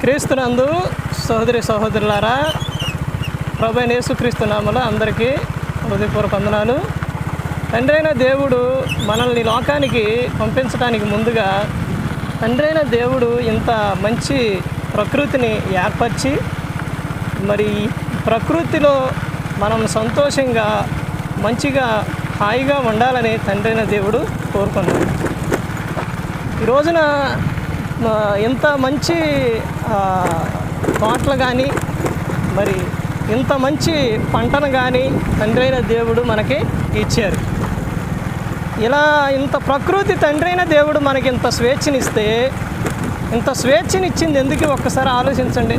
క్రీస్తునందు సహోదరి సహోదరులారా, ప్రభువైన యేసుక్రీస్తు నామములో అందరికీ హృదయపూర్వక వందనాలు. తండ్రి అయిన దేవుడు మనల్ని లోకానికి పంపించడానికి ముందుగా తండ్రి అయిన దేవుడు ఇంత మంచి ప్రకృతిని ఏర్పరిచి, మరి ప్రకృతిలో మనం సంతోషంగా మంచిగా హాయిగా ఉండాలని తండ్రి అయిన దేవుడు కోరుకున్నాడు. ఈ రోజున ఇంత మంచి తోటలు కానీ, మరి ఇంత మంచి పంటను కానీ తండ్రి అయిన దేవుడు మనకి ఇచ్చారు. ఇలా ఇంత ప్రకృతి తండ్రి అయిన దేవుడు మనకి ఇంత స్వేచ్ఛనిస్తే, ఇంత స్వేచ్ఛనిచ్చింది ఎందుకు ఒక్కసారి ఆలోచించండి.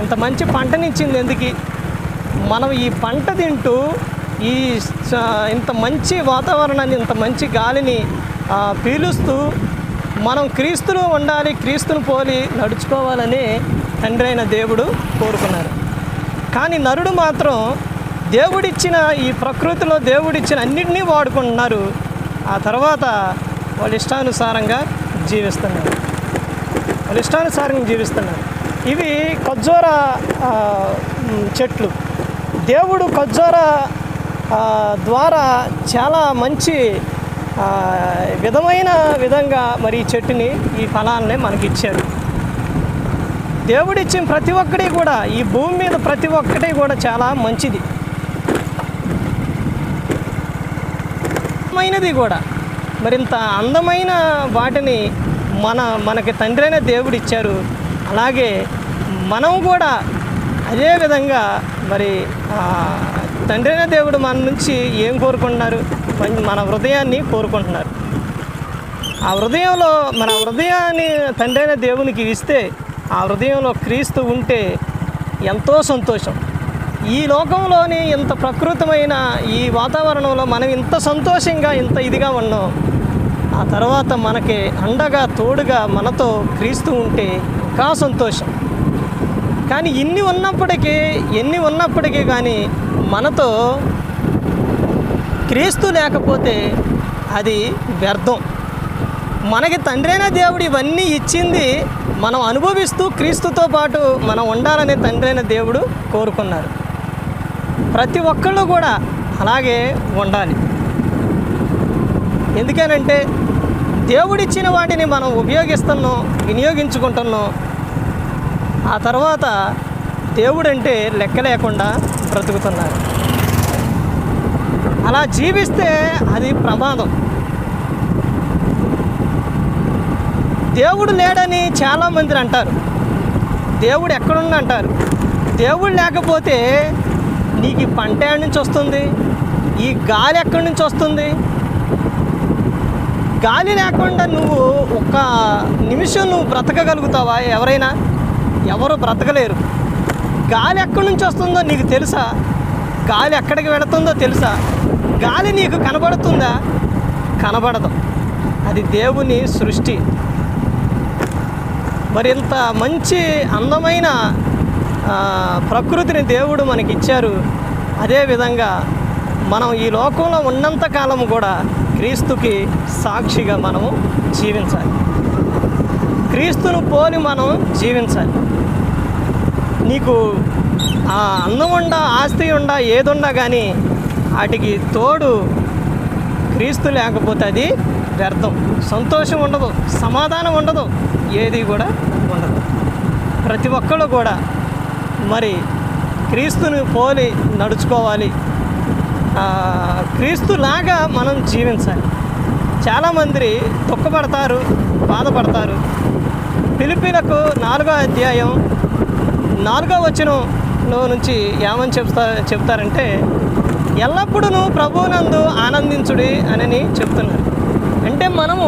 ఇంత మంచి పంటనిచ్చింది ఎందుకు? మనం ఈ పంట తింటూ ఇంత మంచి వాతావరణాన్ని, ఇంత మంచి గాలిని పీలుస్తూ మనం క్రీస్తులో ఉండాలి, క్రీస్తును పోలి నడుచుకోవాలని తండ్రి అయిన దేవుడు కోరుకున్నారు. కానీ నరుడు మాత్రం దేవుడిచ్చిన ఈ ప్రకృతిలో దేవుడిచ్చిన అన్నింటినీ వాడుకుంటున్నారు. ఆ తర్వాత వాళ్ళ ఇష్టానుసారంగా జీవిస్తున్నారు. ఇవి ఖర్జూర చెట్లు. దేవుడు ఖర్జూర ద్వారా చాలా మంచి విధంగా మరి ఈ చెట్టుని, ఈ ఫలాలనే మనకి ఇచ్చారు. దేవుడిచ్చిన ప్రతి ఒక్కటి కూడా, ఈ భూమి మీద ప్రతి ఒక్కటి కూడా చాలా మంచిది మైనది కూడా. మరి ఇంత అందమైన వాటిని మనకి తండ్రి అయిన దేవుడు ఇచ్చారు. అలాగే మనం కూడా అదే విధంగా మరి తండ్రి అయిన దేవుడు మన నుంచి ఏం కోరుకుంటున్నారు? మన హృదయాన్ని కోరుకుంటున్నారు. ఆ హృదయంలో మన హృదయాన్ని తండ్రి అయిన దేవునికి ఇస్తే, ఆ హృదయంలో క్రీస్తు ఉంటే ఎంతో సంతోషం. ఈ లోకంలోని ఇంత ప్రకృతమైన ఈ వాతావరణంలో మనం ఇంత సంతోషంగా, ఇంత ఇదిగా ఉన్నాం. ఆ తర్వాత మనకి అండగా తోడుగా మనతో క్రీస్తు ఉంటే ఇంకా సంతోషం. కానీ ఎన్ని ఉన్నప్పటికీ కానీ మనతో క్రీస్తు లేకపోతే అది వ్యర్థం. మనకి తండ్రి అయిన దేవుడు ఇవన్నీ ఇచ్చింది మనం అనుభవిస్తూ క్రీస్తుతో పాటు మనం ఉండాలని తండ్రి అయిన దేవుడు కోరుకున్నారు. ప్రతి ఒక్కళ్ళు కూడా అలాగే ఉండాలి. ఎందుకనంటే దేవుడిచ్చిన వాటిని మనం వినియోగించుకుంటున్నాం. ఆ తర్వాత దేవుడంటే లెక్క లేకుండా బ్రతుకుతున్నారు. అలా జీవిస్తే అది ప్రమాదం. దేవుడు లేడని చాలామంది అంటారు. దేవుడు ఎక్కడున్నా అంటారు. దేవుడు లేకపోతే నీకు ఈ పంట ఎక్కడి నుంచి వస్తుంది? ఈ గాలి ఎక్కడి నుంచి వస్తుంది? గాలి లేకుండా నువ్వు ఒక్క నిమిషం నువ్వు బ్రతకగలుగుతావా? ఎవరు బ్రతకలేరు. గాలి ఎక్కడి నుంచి వస్తుందో నీకు తెలుసా? గాలి ఎక్కడికి వెళుతుందో తెలుసా? గాలి నీకు కనబడుతుందా? కనబడదు. అది దేవుని సృష్టి. మరి ఇంత మంచి అందమైన ప్రకృతిని దేవుడు మనకి ఇచ్చారు. అదేవిధంగా మనం ఈ లోకంలో ఉన్నంతకాలం కూడా క్రీస్తుకి సాక్షిగా మనము జీవించాలి. క్రీస్తును పోలి మనం జీవించాలి. నీకు అందం ఉండా, ఆస్తి ఉండా, ఏదుండా కానీ వాటికి తోడు క్రీస్తు లేకపోతే అది వ్యర్థం. సంతోషం ఉండదు, సమాధానం ఉండదు, ఏది కూడా ఉండదు. ప్రతి ఒక్కళ్ళు కూడా మరి క్రీస్తుని పోలి నడుచుకోవాలి. క్రీస్తులాగా మనం జీవించాలి. చాలామంది దుఃఖపడతారు, బాధపడతారు. ఫిలిప్పీలకు 4వ అధ్యాయం 4వ వచనంలో నుంచి ఏమని చెప్తారంటే, ఎల్లప్పుడూ ప్రభువునందు ఆనందించుడి అని చెప్తున్నారు. అంటే మనము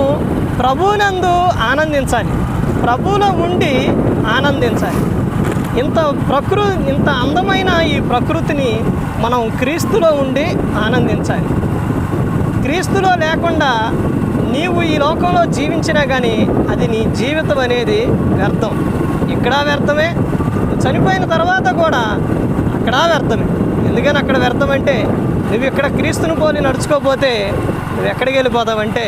ప్రభువునందు ఆనందించాలి, ప్రభువులో ఉండి ఆనందించాలి. ఇంత అందమైన ఈ ప్రకృతిని మనం క్రీస్తులో ఉండి ఆనందించాలి. క్రీస్తులో లేకుండా నీవు ఈ లోకంలో జీవించినా కానీ అది నీ జీవితం అనేది వ్యర్థం. ఇక్కడ వ్యర్థమే, చనిపోయిన తర్వాత కూడా అక్కడ వ్యర్థమే. ఎందుకని అక్కడ వ్యర్థం అంటే, నువ్వు ఇక్కడ క్రీస్తుని పోలి నడుచుకోకపోతే నువ్వు ఎక్కడికి వెళ్ళిపోతావంటే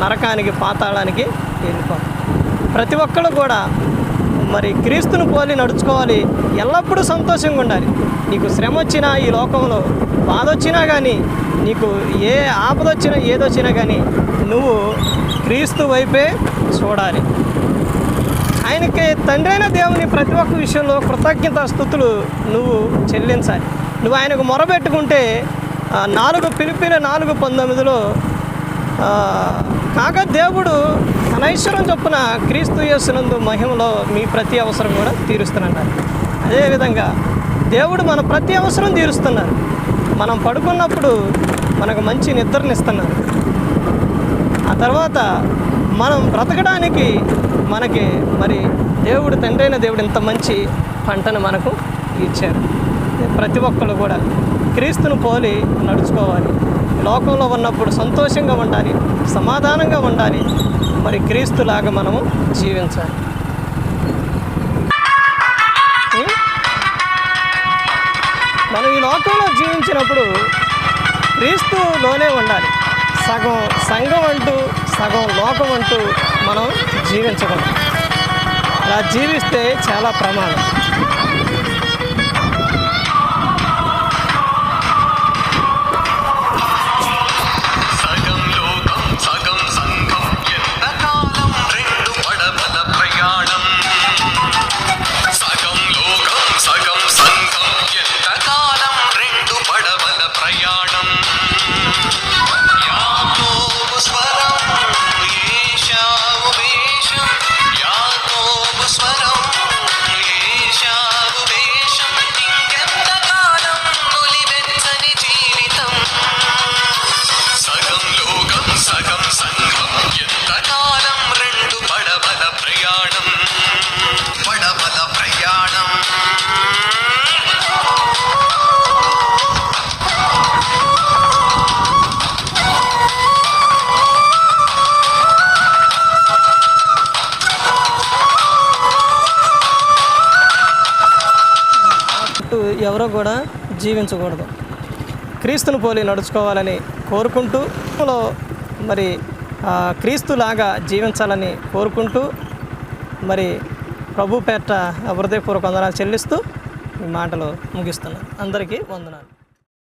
నరకానికి, పాతాళానికి వెళ్ళిపోతావు. ప్రతి ఒక్కళ్ళు కూడా మరి క్రీస్తును పోలి నడుచుకోవాలి. ఎల్లప్పుడూ సంతోషంగా ఉండాలి. నీకు శ్రమ వచ్చినా, ఈ లోకంలో బాధ వచ్చినా కానీ, నీకు ఏ ఆపద వచ్చినా ఏదొచ్చినా కానీ నువ్వు క్రీస్తు వైపే చూడాలి. ఆయనకి తండ్రి అయిన దేవుని ప్రతి ఒక్క విషయంలో కృతజ్ఞతాస్తుతులు నువ్వు చెల్లించాలి. నువ్వు ఆయనకు మొరబెట్టుకుంటే 4 ఫిలిప్పీల 4:19 కాగా దేవుడు తన ఐశ్వర్యం చొప్పున క్రీస్తు యేసునందు మహిమలో మీ ప్రతి అవసరం కూడా తీరుస్తున్నారు. అదేవిధంగా దేవుడు మన ప్రతి అవసరం తీరుస్తున్నారు. మనం పడుకున్నప్పుడు మనకు మంచి నిద్రనిస్తున్నారు. ఆ తర్వాత మనం బ్రతకడానికి మనకి మరి దేవుడు తండ్రి అయిన దేవుడు ఇంత మంచి పంటను మనకు ఇచ్చారు. ప్రతి ఒక్కరు కూడా క్రీస్తును పోలి నడుచుకోవాలి. లోకంలో ఉన్నప్పుడు సంతోషంగా ఉండాలి, సమాధానంగా ఉండాలి. మరి క్రీస్తులాగా మనము జీవించాలి. మనం ఈ లోకంలో జీవించినప్పుడు క్రీస్తులోనే ఉండాలి. సగం సంఘం అంటూ సగం లోకం అంటూ మనం జీవించగలం. అలా జీవిస్తే చాలా ప్రమాదం. ఎవరో కూడా జీవించకూడదు. క్రీస్తును పోలి నడుచుకోవాలని కోరుకుంటూ మరి క్రీస్తులాగా జీవించాలని కోరుకుంటూ మరి ప్రభు పేట హృదయపూర్వక వందనాలు చెల్లిస్తూ ఈ మాటలు ముగిస్తున్నాను. అందరికీ వందనాలు.